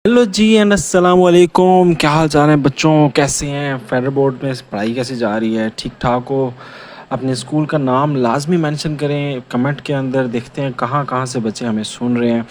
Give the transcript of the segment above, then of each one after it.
Hello ji and अस्सलाम वालेकुम। क्या हाल चाल है बच्चों, कैसे हैं? फेडरल बोर्ड में पढ़ाई कैसी जा रही है? ठीक ठाक हो? अपने स्कूल का नाम लाजमी मेंशन करें कमेंट के अंदर। देखते हैं कहाँ कहाँ से बच्चे हमें सुन रहे हैं।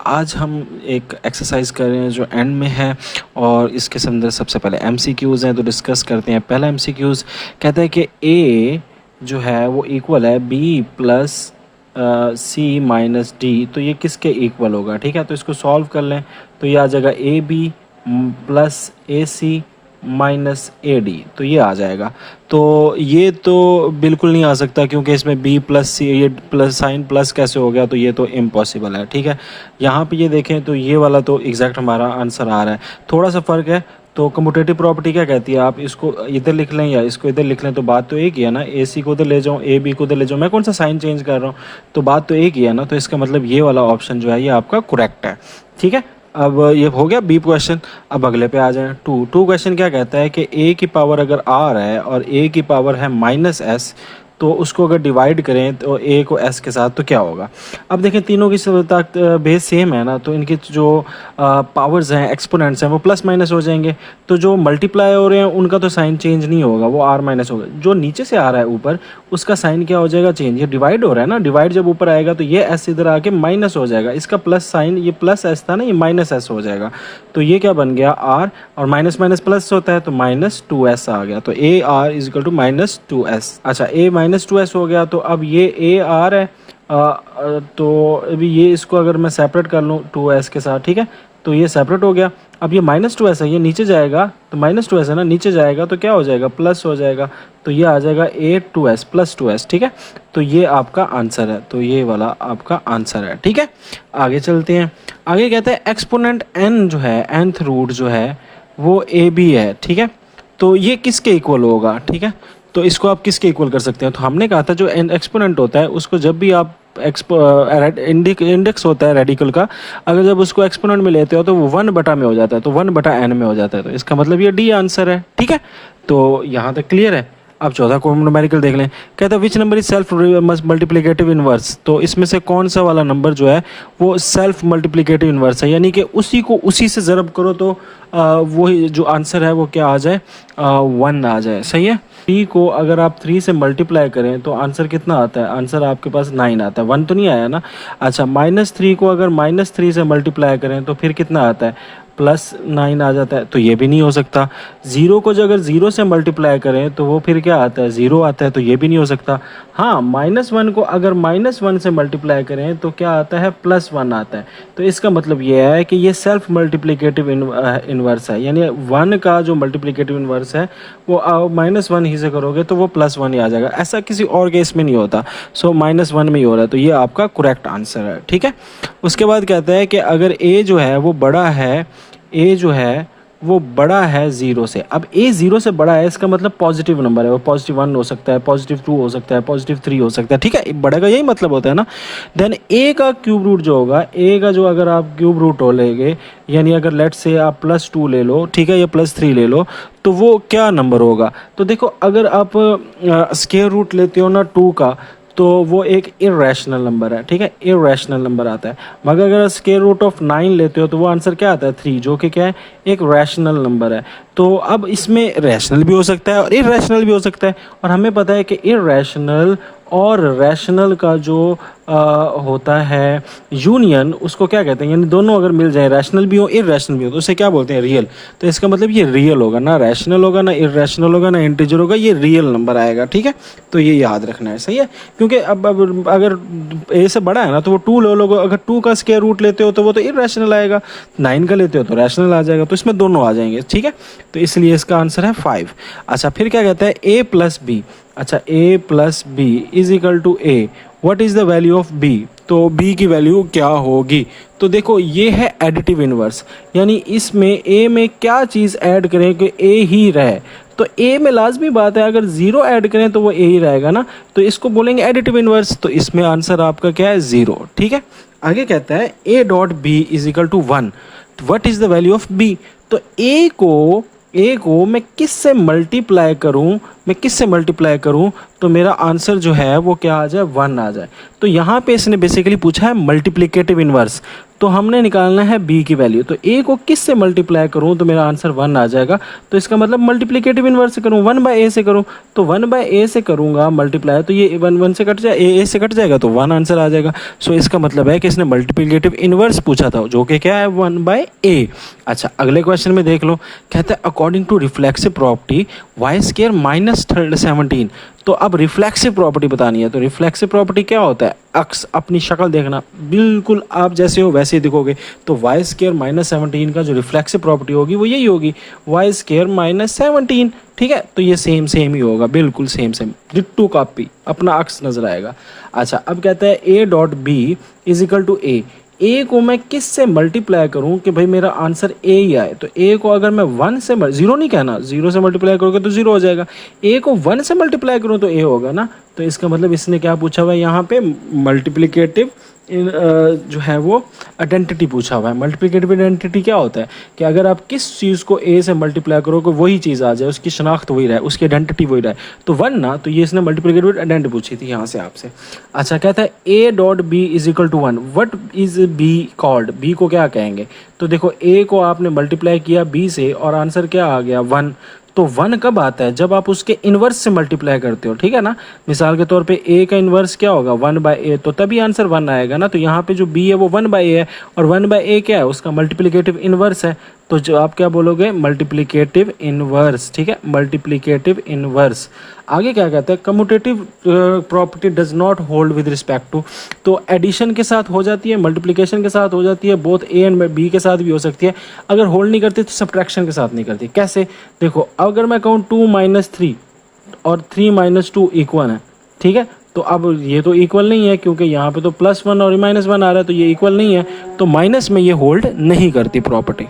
आज हम एक एक्सरसाइज कर रहे हैं जो एंड में है, और इसके अंदर सबसे पहले एमसीक्यूज़ हैं, तो डिस्कस करते हैं। पहला एमसीक्यूज़ कहता है कि ए जो है वो इक्वल है बी प्लस सी माइनस डी। तो ये किसके इक्वल होगा? ठीक है, तो इसको सॉल्व कर लें तो ये आ जाएगा A B plus A C minus A D. तो ये आ जाएगा। तो ये तो बिल्कुल नहीं आ सकता, क्योंकि इसमें बी प्लस सी, ये प्लस साइन प्लस कैसे हो गया? तो ये तो इम्पॉसिबल है। ठीक है, यहाँ पे ये देखें तो ये वाला तो एग्जैक्ट हमारा आंसर आ रहा है। थोड़ा सा फ़र्क है। तो कम्यूटेटिव प्रॉपर्टी क्या कहती है? आप इसको इधर लिख लें या इसको इधर लिख लें, तो बात तो एक ही है ना। ए सी को उधर ले जाऊँ, ए बी को उधर ले जाऊँ, मैं कौन सा साइन चेंज कर रहा हूँ? तो बात तो एक ही है ना। तो इसका मतलब ये वाला ऑप्शन जो है ये आपका करेक्ट है। ठीक है, अब ये हो गया बी क्वेश्चन। अब अगले पे आ जाएं। टू क्वेश्चन क्या कहता है कि ए की पावर अगर आर है और ए की पावर है माइनस एस, तो उसको अगर डिवाइड करें तो ए को एस के साथ तो क्या होगा? अब देखें तीनों की बेस सेम है ना, तो इनके जो पावर्स हैं, एक्सपोनेंट्स हैं, वो प्लस माइनस हो जाएंगे। तो जो मल्टीप्लाई हो रहे हैं उनका तो साइन चेंज नहीं होगा, वो आर माइनस होगा। जो नीचे से आ रहा है ऊपर, उसका साइन क्या हो जाएगा? चेंज। ये डिवाइड हो रहा है ना, डिवाइड जब ऊपर आएगा तो ये एस इधर आके माइनस हो जाएगा। इसका प्लस साइन, ये प्लस एस था ना, ये माइनस एस हो जाएगा। तो ये क्या बन गया? आर, और माइनस माइनस प्लस होता है तो माइनस टू एस आ गया। तो A R is equal to minus two S. अच्छा, ए माइनस टू एस हो गया। तो अब ये ए आर है, तो अभी ये इसको अगर मैं सेपरेट कर लूँ टू एस के साथ, ठीक है, तो ये सेपरेट हो गया। अब ये माइनस टू एस है, ये नीचे जाएगा तो माइनस टू एस है ना, नीचे जाएगा तो क्या हो जाएगा? प्लस हो जाएगा। तो ये आ जाएगा A two S plus two S. ठीक है, तो ये आपका आंसर है। तो ये वाला आपका आंसर है। ठीक है, आगे चलते हैं। आगे कहते हैं एक्सपोनेंट एन जो है, nth रूट जो है वो ए बी है। ठीक है, तो ये किसके इक्वल होगा? ठीक है, तो इसको आप किसके इक्वल कर सकते हैं? तो हमने कहा था जो एक्सपोनेंट होता है उसको जब भी आप इंडेक्स होता है रेडिकल का, अगर जब उसको एक्सपोनेंट में लेते हो तो वो 1 बटा में हो जाता है, तो 1/n में हो जाता है। तो इसका मतलब ये डी आंसर है। ठीक है, तो यहाँ तक क्लियर है। अब चौथा न्यूमेरिकल देख लें। कहता है which number is self multiplicative inverse. तो इसमें से कौन सा वाला नंबर जो है वो सेल्फ मल्टीप्लिकेटिव इनवर्स है, यानी कि उसी को उसी से ज़रब करो तो वही जो आंसर है वो क्या आ जाए? 1 आ जाए। सही है। 3 को अगर आप 3 से मल्टीप्लाई करें तो आंसर कितना आता है? आंसर आपके पास 9 आता है। 1 तो नहीं आया ना। अच्छा, -3 को अगर -3 से मल्टीप्लाई करें तो फिर कितना आता है? +9 आ जाता है। तो ये भी नहीं हो सकता। 0 को जो अगर 0 से मल्टीप्लाई करें तो वो फिर क्या आता है? 0 आता है। तो ये भी नहीं हो सकता। हाँ, -1 को अगर -1 से मल्टीप्लाई करें तो क्या आता है? +1 आता है। तो इसका मतलब ये है कि ये सेल्फ मल्टीप्लिकेटिव इन्वर्स है, यानी 1 का जो मल्टीप्लिकेटिव इन्वर्स है वो -1 ही से करोगे तो वो +1 ही आ जाएगा। ऐसा किसी और केस में नहीं होता। सो -1 में ही हो रहा है। तो ये आपका करेक्ट आंसर है। ठीक है, उसके बाद कहता है कि अगर ए जो है वो बड़ा है, ए जो है वो बड़ा है 0 से। अब ए 0 से बड़ा है, इसका मतलब पॉजिटिव नंबर है। वो +1 हो सकता है, +2 हो सकता है, +3 हो सकता है। ठीक है, बड़े का यही मतलब होता है ना। देन ए का क्यूब रूट जो होगा, ए का जो अगर आप क्यूब रूट हो लेंगे, यानी अगर लेट से आप +2 ले लो, ठीक है, या +3 ले लो, तो वो क्या नंबर होगा? तो देखो, अगर आप स्क्वायर रूट लेते हो ना 2 का, तो वो एक इरेशनल नंबर है। ठीक है, इरेशनल नंबर आता है। मगर अगर स्क्वायर रूट ऑफ 9 लेते हो तो वो आंसर क्या आता है? 3, जो कि क्या है? एक रैशनल नंबर है। तो अब इसमें रैशनल भी हो सकता है और इरेशनल भी हो सकता है, और हमें पता है कि इरेशनल और रैशनल का जो होता है यूनियन, उसको क्या कहते हैं? यानी दोनों अगर मिल जाए, रैशनल भी हो इरेशनल भी हो, तो उसे क्या बोलते हैं? रियल। तो इसका मतलब ये रियल होगा, ना रैशनल होगा, ना इरेशनल होगा, ना इंटीजर होगा, ये रियल नंबर आएगा। ठीक है, तो ये याद रखना है। सही है, क्योंकि अब अगर ए से बड़ा है ना तो वो 2 ले लो, अगर 2 का स्क्वायर रूट लेते हो तो वो तो इरेशनल आएगा, 9 का लेते हो तो रैशनल आ जाएगा। तो इसमें दोनों आ जाएंगे। ठीक है, तो इसलिए इसका आंसर है 5। अच्छा, फिर क्या कहता है? a plus B. अच्छा, a plus B is equal to A, what is the value of b? तो b की वैल्यू क्या होगी? तो देखो, ये है एडिटिव इनवर्स, यानी इसमें a में क्या चीज़ ऐड करें कि a ही रहे? तो a में लाजमी बात है अगर 0 ऐड करें तो वो a ही रहेगा ना, तो इसको बोलेंगे एडिटिव इनवर्स। तो इसमें आंसर आपका क्या है? 0। ठीक है, आगे कहता है a dot B is equal to 1, what is the value of b? तो a को मैं किस से मल्टीप्लाई करूं? मैं किस से मल्टीप्लाई करूं तो मेरा आंसर जो है वो क्या आ जाए, 1 आ जाए। तो यहाँ पे इसने बेसिकली पूछा है मल्टीप्लिकेटिव इन्वर्स, तो हमने निकालना है b की वैल्यू। तो a को किस से मल्टीप्लाई करूँ तो मेरा आंसर 1 आ जाएगा। तो इसका मतलब मल्टीप्लिकेटिव इन्वर्स से करूँ, 1/a से करूँ, तो 1/a से करूँगा मल्टीप्लाई, तो ये 1 से कट जाए, a से कट जाएगा, तो 1 आंसर आ जाएगा। सो इसका मतलब है कि इसने मल्टीप्लिकेटिव इन्वर्स पूछा था, जो कि क्या है, 1/a। अच्छा, अगले क्वेश्चन में देख लो, कहता है according to reflexive property y² minus 17। तो अब रिफ्लेक्सिव प्रॉपर्टी बतानी है। तो रिफ्लेक्सिव प्रॉपर्टी क्या होता है, अक्स अपनी शक्ल देखना, बिल्कुल आप जैसे हो वैसे ही दिखोगे। तो y² माइनस 17 का जो रिफ्लेक्सिव प्रॉपर्टी होगी वो यही होगी, y² माइनस 17। ठीक है, तो ये सेम सेम ही होगा, बिल्कुल सेम सेम, डिट्टू कॉपी, अपना अक्स नजर आएगा। अच्छा, अब कहता है a dot B is equal to A को मैं किस से मल्टीप्लाई करूं कि भाई मेरा आंसर ए ही आए। तो ए को अगर मैं 1 से, 0 नहीं कहना, 0 से मल्टीप्लाई करोगे तो 0 हो जाएगा। ए को 1 से मल्टीप्लाई करूं तो ए होगा ना। तो इसका मतलब इसने क्या पूछा हुआ है यहाँ पे, मल्टीप्लिकेटिव जो है वो आइडेंटिटी पूछा हुआ है। मल्टीप्लिकेटिव आइडेंटिटी क्या होता है कि अगर आप किस चीज़ को ए से मल्टीप्लाई करोगे वही चीज़ आ जाए, उसकी शनाख्त वही रहे, उसकी आइडेंटिटी वही रहे। तो 1 ना, तो ये इसने मल्टीप्लिकेटिव आइडेंटिटी पूछी थी यहाँ से आपसे। अच्छा, कहता है A dot B is equal to 1, what is B called, B को क्या कहेंगे। तो देखो ए को आपने मल्टीप्लाई किया बी से और आंसर क्या आ गया, 1। तो 1 कब आता है, जब आप उसके इन्वर्स से मल्टीप्लाई करते हो। ठीक है ना, मिसाल के तौर पे a का इन्वर्स क्या होगा, 1/a, तो तभी आंसर 1 आएगा ना। तो यहाँ पे जो b है वो 1/a है, और 1/a क्या है, उसका मल्टीप्लिकेटिव इन्वर्स है। तो जो आप क्या बोलोगे, मल्टीप्लिकेटिव इन्वर्स। ठीक है, मल्टीप्लिकेटिव इन्वर्स। आगे क्या कहता है, commutative property does not hold with respect to. तो एडिशन के साथ हो जाती है, मल्टीप्लिकेशन के साथ हो जाती है, बोथ a एंड b के साथ भी हो सकती है। अगर होल्ड नहीं करती तो सब्ट्रैक्शन के साथ नहीं करती। कैसे, देखो अगर मैं कहूँ 2 माइनस 3 और 3 माइनस 2 इक्वल है, ठीक है, तो अब ये तो इक्वल नहीं है क्योंकि यहाँ पे तो +1 और -1 आ रहा है, तो ये इक्वल नहीं है, तो माइनस में ये होल्ड नहीं करती प्रॉपर्टी।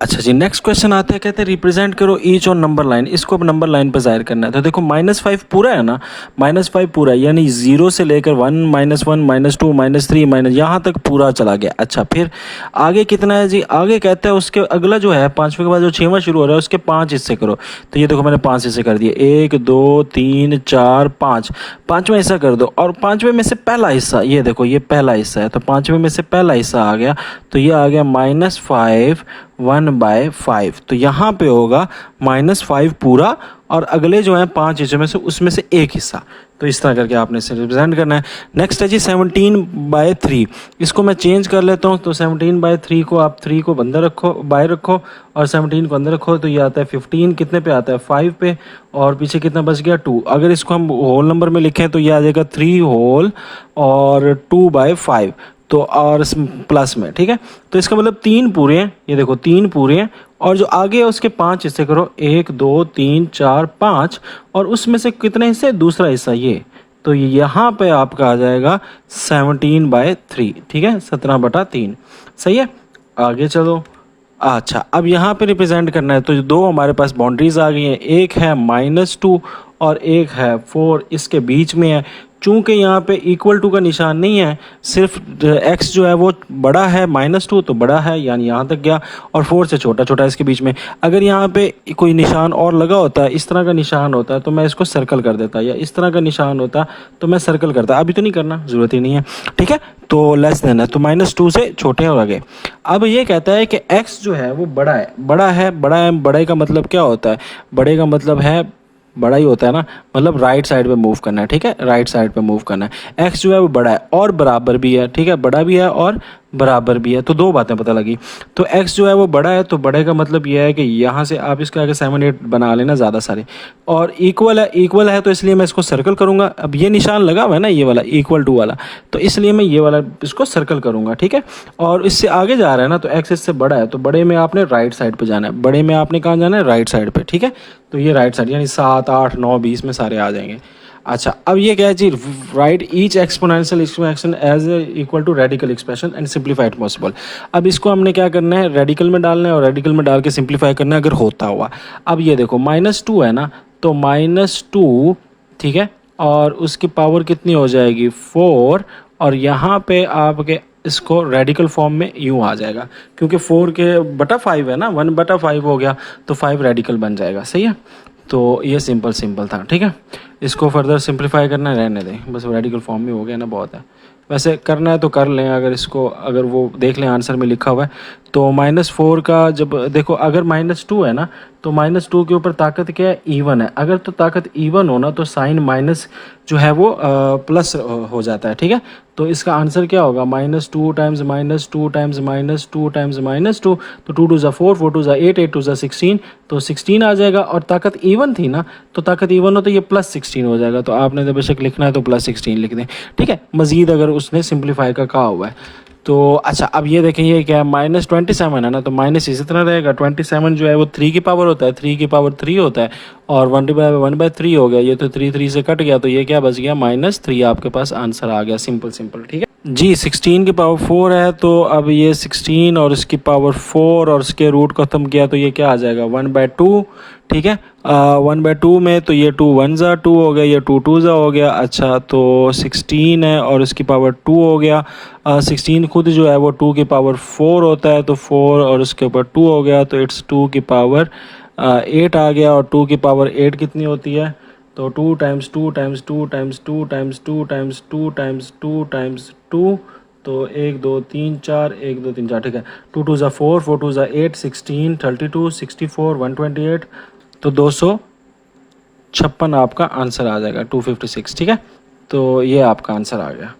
अच्छा जी, नेक्स्ट क्वेश्चन आता है, कहते हैं रिप्रेजेंट करो ईच ऑन नंबर लाइन। इसको अब नंबर लाइन पर जाहिर करना है। तो देखो -5 पूरा है ना, -5 पूरा है, यानी 0 से लेकर 1 -1 -2 -3 माइनस यहाँ तक पूरा चला गया। अच्छा, फिर आगे कितना है जी, आगे कहता है उसके अगला जो है 5वें के बाद जो 6वां शुरू हो रहा है उसके 5 हिस्से करो। तो ये देखो मैंने 5 हिस्से कर दिए, 1 2 3 4 5, 5वां हिस्सा कर दो। और 5वें में से पहला हिस्सा, ये देखो ये पहला हिस्सा है, तो 5वें में से पहला हिस्सा आ गया, तो ये आ गया -5 1/5। तो यहाँ पे होगा -5 पूरा, और अगले जो है 5 हिस्से में से उसमें से एक हिस्सा। तो इस तरह करके आपने इसे रिप्रेजेंट करना है। नेक्स्ट है जी 17/3। इसको मैं चेंज कर लेता हूँ। तो 17/3 को आप 3 को अंदर रखो, बाहर रखो, और 17 को अंदर रखो, तो ये आता है 15। कितने पे आता है, 5 पे, और पीछे कितना बच गया, 2। अगर इसको हम होल नंबर में लिखें तो ये आ जाएगा 3 होल और 2/5, तो और प्लस में। ठीक है, तो इसका मतलब 3 पूरे हैं, ये देखो 3 पूरे हैं, और जो आगे है उसके 5 हिस्से करो, 1 2 3 4 5, और उसमें से कितने हिस्से, दूसरा हिस्सा ये, तो यहाँ पे आपका आ जाएगा 17/3। ठीक है, 17/3, सही है। आगे चलो। अच्छा, अब यहाँ पे रिप्रेजेंट करना है, तो जो दो हमारे पास बाउंड्रीज आ गई हैं, एक है -2 और एक है 4, इसके बीच में है। चूंकि यहाँ पे =2 का निशान नहीं है, सिर्फ x जो है वो बड़ा है, -2 तो बड़ा है, यानी यहाँ तक गया, और 4 से छोटा छोटा इसके बीच में। अगर यहाँ पे कोई निशान और लगा होता है, इस तरह का निशान होता है, तो मैं इसको सर्कल कर देता, या इस तरह का निशान होता तो मैं सर्कल करता। अभी तो नहीं करना, ज़रूरत ही नहीं है। ठीक है, तो लेस देन है, तो -2 से छोटे और आगे। अब ये कहता है कि x जो है वो बड़ा है, बड़ा है, बड़ा है, बड़े का मतलब क्या होता है, बड़े का मतलब है बड़ा ही होता है ना, मतलब राइट साइड पे मूव करना है। ठीक है, राइट साइड पे मूव करना है। एक्स जो है वो बड़ा है और बराबर भी है। ठीक है, बड़ा भी है और बराबर भी है, तो दो बातें पता लगी। तो x जो है वो बड़ा है, तो बड़े का मतलब यह है कि यहाँ से आप इसके आगे 7 8 बना लेना ज़्यादा सारे, और इक्वल है, इक्वल है तो इसलिए मैं इसको सर्कल करूँगा। अब ये निशान लगा हुआ है ना, ये वाला =2 वाला, तो इसलिए मैं ये वाला इसको सर्कल करूँगा। ठीक है, और इससे आगे जा रहा है ना, तो x इससे बड़ा है, तो बड़े में आपने राइट साइड पर जाना है, बड़े में आपने कहाँ जाना है, राइट साइड पर। ठीक है, तो ये राइट साइड यानी 7 8 9 20 में सारे आ जाएंगे। अच्छा, अब ये क्या है जी, write each exponential expression as equal to radical expression and simplified possible. अब इसको हमने क्या करना है, रेडिकल में डालना है, और रेडिकल में डाल के सिंप्लीफाई करना है अगर होता हुआ। अब ये देखो -2 है ना, तो -2, ठीक है, और उसकी पावर कितनी हो जाएगी, 4, और यहाँ पे आपके इसको रेडिकल फॉर्म में यूँ आ जाएगा, क्योंकि 4 के बटा 5 है ना, 1/5 हो गया, तो 5 रेडिकल बन जाएगा। सही है, तो ये सिंपल सिंपल था, ठीक है। इसको फर्दर सिंप्लीफाई करना रहने दें, बस रेडिकल फॉर्म में हो गया ना, बहुत है। वैसे करना है तो कर लें, अगर वो देख लें आंसर में लिखा हुआ है। तो -4 का जब देखो, अगर -2 है ना, तो -2 के ऊपर ताकत क्या है, इवन है। अगर तो ताकत इवन हो ना, तो साइन माइनस जो है वो प्लस हो जाता है, ठीक है। तो इसका आंसर क्या होगा, -2 टाइम्स -2 टाइम्स -2 टाइम्स -2, तो 2 2 ज़ा 4, 4 2 ज़ा 8, 8 2 ज़ा 16, तो 16 आ जाएगा। और ताकत इवन थी ना, तो ताकत इवन हो तो ये +16 हो जाएगा। तो आपने तो बेशक लिखना है तो +16 लिख दें, ठीक है। मज़ीद अगर उसने सिंप्लीफाई का कहा हुआ है तो अच्छा। अब ये देखें, ये क्या है, -27 है ना, तो माइनस इसी तरह रहेगा। 27 जो है वो 3 की पावर होता है, 3 की पावर 3 होता है, और 1/3 हो गया। ये तो 3 3 से कट गया, तो ये क्या बच गया, -3 आपके पास आंसर आ गया। सिंपल सिंपल, ठीक है जी। 16 की पावर 4 है, तो अब ये 16 और इसकी पावर 4 और इसके रूट खत्म किया, तो ये क्या आ जाएगा, 1/2, ठीक है। 1/2 में तो ये 2 1 ज़ा 2 हो गया, ये 2 2 ज़ा हो गया। अच्छा, तो 16 है और इसकी पावर 2 हो गया। 16 खुद जो है वो 2 की पावर 4 होता है, तो 4 और उसके ऊपर 2 हो गया, तो इट्स 2 की पावर 8 आ गया। और 2 की पावर 8 कितनी होती है, तो 2 times 2 times 2 times 2 times 2 times 2 times 2 times 2, तो 1 2 3 4, 1 2 3 4, ठीक है। 2 2 ज़ा 4, 4 2 ज़ा 8, 16 32 64 128, तो 256 आपका आंसर आ जाएगा, 256, ठीक है। तो ये आपका आंसर आ गया।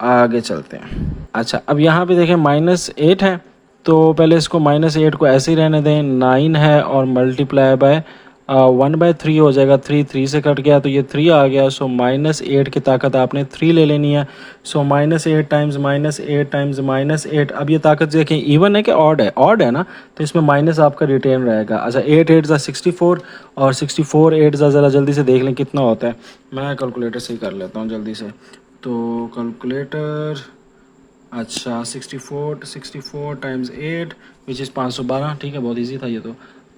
आगे चलते हैं। अच्छा, अब यहाँ पे देखें -8 है, तो पहले इसको -8 को ऐसे ही रहने दें। 9 है और मल्टीप्लाई बाय 1/3 हो जाएगा। 3 3 से कट गया, तो ये 3 आ गया। सो -8 की ताकत आपने 3 ले लेनी है। सो -8 टाइम्स -8 टाइम्स -8। अब ये ताकत देखें इवन है कि ऑड है, ऑड है ना, तो इसमें माइनस आपका रिटेन रहेगा। अच्छा, 8 8 ज़ा 64 और 64 8 ज़ा, ज़रा जल्दी से देख लें कितना होता है। मैं कैलकुलेटर से ही कर लेता हूँ जल्दी से। तो कैलकुलेटर, अच्छा 64 टाइम्स 8 विच इज़ 512, ठीक है। बहुत इजी था ये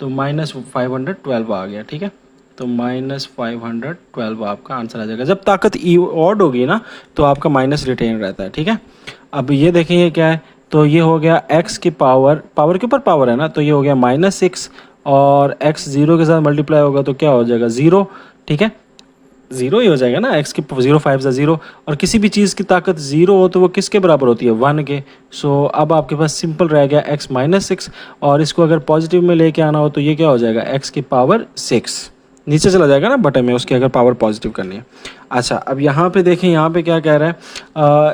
तो -512 आ गया, ठीक है। तो -512 आपका आंसर आ जाएगा। जब ताकत ऑड होगी ना, तो आपका माइनस रिटेन रहता है, ठीक है। अब ये देखें ये क्या है, तो ये हो गया x की पावर के ऊपर पावर है ना, तो ये हो गया -6, और x 0 के साथ मल्टीप्लाई होगा तो क्या हो जाएगा, 0, ठीक है। 0 ही हो जाएगा ना, x की 0 5 ज़ा 0, और किसी भी चीज़ की ताकत 0 हो तो वो किसके बराबर होती है, 1 के। सो अब आपके पास सिंपल रह गया x -6, और इसको अगर पॉजिटिव में लेके आना हो तो ये क्या हो जाएगा, x की पावर 6 नीचे चला जाएगा ना बटन में, उसकी अगर पावर पॉजिटिव करनी है। अच्छा, अब यहाँ पे देखें, यहाँ पे क्या कह रहा है,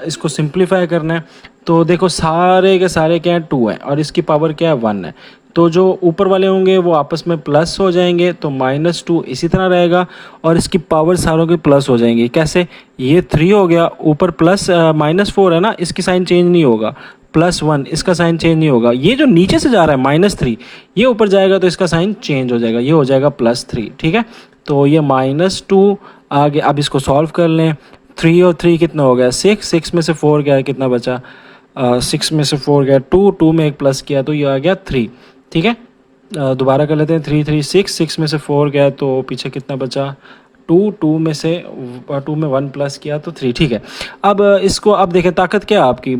इसको सिंप्लीफाई करना है। तो देखो सारे के सारे क्या है, 2 है, और इसकी पावर क्या है, 1 है। तो जो ऊपर वाले होंगे वो आपस में प्लस हो जाएंगे, तो -2 इसी तरह रहेगा, और इसकी पावर सारों की प्लस हो जाएंगी। कैसे, ये 3 हो गया, ऊपर प्लस -4 है ना, इसकी साइन चेंज नहीं होगा, +1 इसका साइन चेंज नहीं होगा। ये जो नीचे से जा रहा है -3, ये ऊपर जाएगा तो इसका साइन चेंज हो जाएगा, ये हो जाएगा +3, ठीक है। तो ये -2 आगे। अब इसको सॉल्व कर लें। 3 और 3 कितना हो गया, 6, 6 में से 4 गया, कितना बचा, 6 में से 4 गया 2, 2 में एक प्लस किया तो ये आ गया 3, ठीक है। दोबारा कर लेते हैं, 3 3 6, 6 में से 4 गया तो पीछे कितना बचा, 2, 2 में से 2 में 1 प्लस किया तो 3, ठीक है। अब इसको अब देखें, ताकत क्या है आपकी,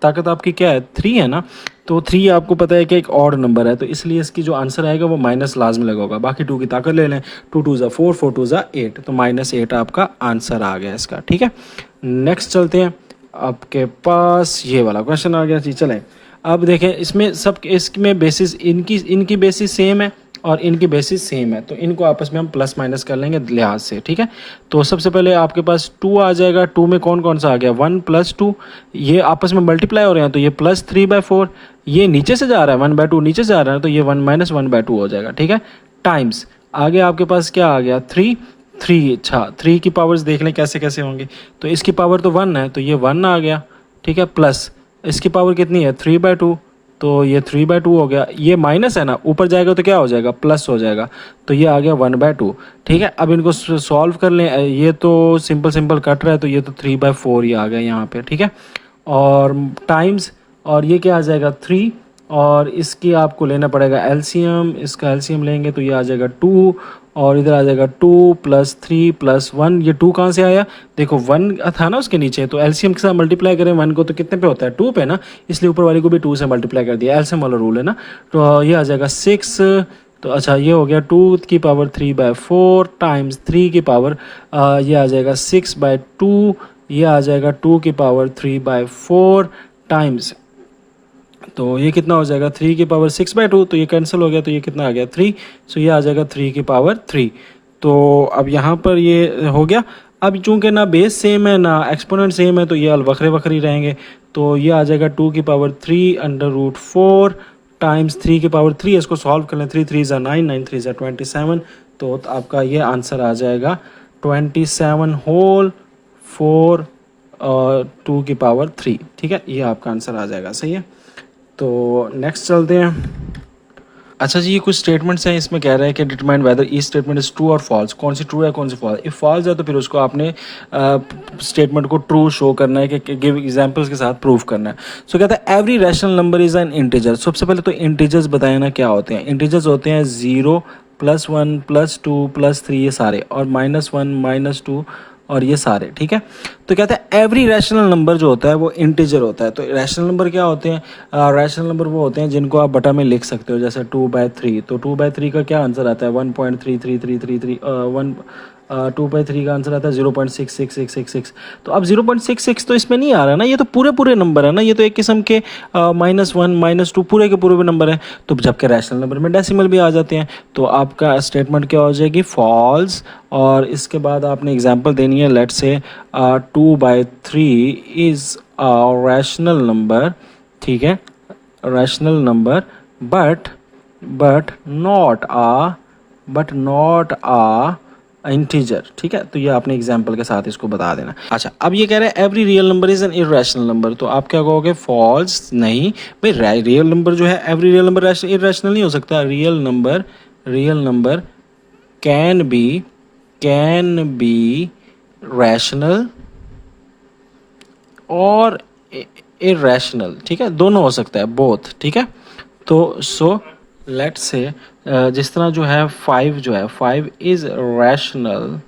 ताकत आपकी क्या है, 3 है ना, तो 3 आपको पता है कि एक ऑड नंबर है, तो इसलिए इसकी जो आंसर आएगा वो माइनस लाजमी लगा होगा। बाकी 2 की ताकत ले लें, 2 2 ज़ा 4, 4 2 ज़ा 8, तो -8 आपका आंसर आ गया इसका, ठीक है। नेक्स्ट चलते हैं, आपके पास ये वाला क्वेश्चन आ गया जी। चलें, अब देखें, इसमें इसमें बेसिस इनकी बेसिस सेम है और इनकी बेसिस सेम है, तो इनको आपस में हम प्लस माइनस कर लेंगे लिहाज से, ठीक है। तो सबसे पहले आपके पास 2 आ जाएगा। 2 में कौन कौन सा आ गया, 1 + 2, ये आपस में मल्टीप्लाई हो रहे हैं, तो ये +3/4, ये नीचे से जा रहा है 1/2 नीचे से आ रहा है, तो ये 1 - 1/2 हो जाएगा, ठीक है। टाइम्स आगे आपके पास क्या आ गया, 3। अच्छा, 3 की पावर्स देख लें कैसे कैसे होंगे, तो इसकी पावर तो 1 है, तो ये 1 आ गया, ठीक है। प्लस इसकी पावर कितनी है, 3/2, तो ये 3/2 हो गया। ये माइनस है ना, ऊपर जाएगा तो क्या हो जाएगा, प्लस हो जाएगा, तो ये आ गया 1/2, ठीक है। अब इनको सॉल्व कर लें, ये तो सिंपल कट रहा है, तो ये तो 3/4 ही आ गया यहाँ पे, ठीक है। और टाइम्स, और ये क्या आ जाएगा, 3, और इसकी आपको लेना पड़ेगा एलसीएम। इसका एलसीएम लेंगे तो ये आ जाएगा 2, और इधर आ जाएगा 2 + 3 + 1। ये 2 कहाँ से आया, देखो 1 था ना उसके नीचे, तो एलसीएम के साथ मल्टीप्लाई करें 1 को तो कितने पे होता है, 2 पे ना, इसलिए ऊपर वाले को भी 2 से मल्टीप्लाई कर दिया, एलसीएम वाला रूल है ना। तो ये आ जाएगा 6, तो अच्छा ये हो गया 2^3/4 टाइम्स 3 की पावर ये आ जाएगा 6/2, ये आ जाएगा 2^3/4 टाइम्स, तो ये कितना हो जाएगा 3^6/2, तो ये कैंसिल हो गया, तो ये कितना आ गया 3, सो ये आ जाएगा 3^3। तो अब यहाँ पर ये हो गया। अब चूंकि ना बेस सेम है ना एक्सपोनेंट सेम है, तो ये वक्रे वक्री रहेंगे, तो ये आ जाएगा 2^3 √4 टाइम्स 3^3। इसको सॉल्व कर लें, 3×3 = 9, 9×3 = 27, तो आपका ये आंसर आ जाएगा 27 होल 4 2^3। ठीक है, ये आपका आंसर आ जाएगा। सही है, तो नेक्स्ट चलते हैं। अच्छा जी, ये कुछ स्टेटमेंट्स हैं, इसमें कह रहा है कि determine whether each statement is true और फॉल्स। कौन सी ट्रू है कौन सी फॉल्स। इफ फॉल्स है तो फिर उसको आपने स्टेटमेंट को ट्रू शो करना है कि गिव एग्जांपल्स के साथ प्रूफ करना है। सो कहता है every rational number is an integer. सबसे पहले तो इंटीजर्स बताए ना क्या होते हैं। इंटीजर्स होते हैं 0, +1, +2, +3 ये सारे, और -1, -2 और ये सारे। ठीक है, तो कहते हैं एवरी रैशनल नंबर जो होता है वो इंटीजर होता है। तो रैशनल नंबर क्या होते हैं, रैशनल नंबर वो होते हैं जिनको आप बटा में लिख सकते हो, जैसे 2/3। तो 2/3 का क्या आंसर आता है 1.33333 2/3 का आंसर आता है 0.66666। तो अब 0.66 तो इसमें नहीं आ रहा ना, ये तो पूरे पूरे नंबर है ना, ये तो एक किस्म के -1 -2 पूरे के पूरे नंबर है। तो जबकि रैशनल नंबर में डेसिमल भी आ जाते हैं, तो आपका स्टेटमेंट क्या हो जाएगी फॉल्स। और इसके बाद आपने एग्जांपल देनी है, let's say 2/3 is a rational number. ठीक है, rational number but not a integer. ठीक है, तो ये आपने एग्जांपल के साथ इसको बता देना। अच्छा, अब ये कह रहे हैं every real number is an irrational number, तो आप क्या कहोगे फॉल्स। नहीं भाई, रियल नंबर जो है एवरी रियल नंबर इरेशनल नहीं हो सकता। Real number can be rational और इरेशनल। ठीक है, दोनों हो सकता है, बोथ। ठीक है, तो सो लेट्स से जिस तरह जो है 5 जो है 5 इज रैशनल,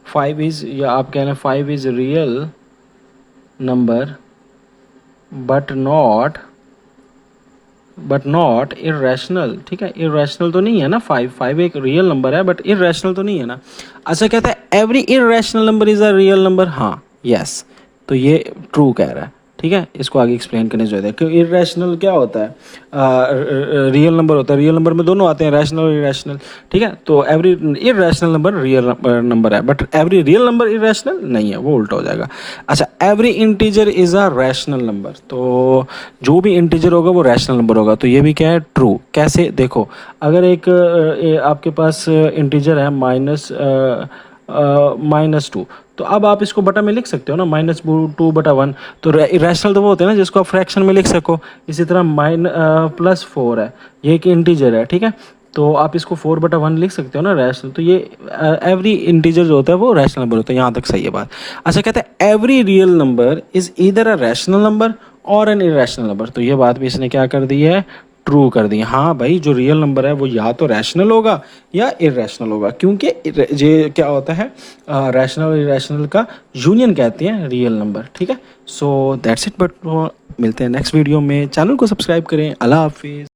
5 इज, या आप कहना 5 is real number but not irrational. ठीक है, इरेशनल तो नहीं है ना, 5 एक रियल नंबर है बट इरेशनल तो नहीं है ना। अच्छा, कहता है every irrational number is a real number. हाँ, यस, तो ये ट्रू कह रहा है। ठीक है, इसको आगे एक्सप्लेन करने की जरूरत है, क्योंकि इरेशनल क्या होता है, रियल नंबर होता है। रियल नंबर में दोनों आते हैं, रैशनल और इरेशनल। ठीक है, तो every irrational number real number है but every real number irrational नहीं है, वो उल्टा हो जाएगा। अच्छा, every integer is a rational number, तो जो भी इंटीजर होगा वो रैशनल नंबर होगा। तो ये भी क्या है ट्रू। कैसे, देखो अगर एक आपके पास इंटीजर है -2, तो अब आप इसको बटा में लिख सकते हो ना, -2/1। तो रैशनल तो वो होते हैं ना जिसको आप फ्रैक्शन में लिख सको। इसी तरह +4 है, ये एक इंटीजर है। ठीक है, तो आप इसको 4/1 लिख सकते हो ना रैशनल। तो ये एवरी इंटीजर जो होता है वो रैशनल नंबर होता है। यहाँ तक सही है बात। अच्छा, कहते हैं every real number is either a rational number और एन इरेशनल नंबर, तो ये बात भी इसने क्या कर दी है ट्रू कर दी। हाँ भाई, जो रियल नंबर है वो या तो रैशनल होगा या इरेशनल होगा, क्योंकि ये क्या होता है रैशनल और इरेशनल का यूनियन कहते हैं रियल नंबर। ठीक है, सो दैट्स इट। बट मिलते हैं नेक्स्ट वीडियो में, चैनल को सब्सक्राइब करें। अल्लाह हाफिज़।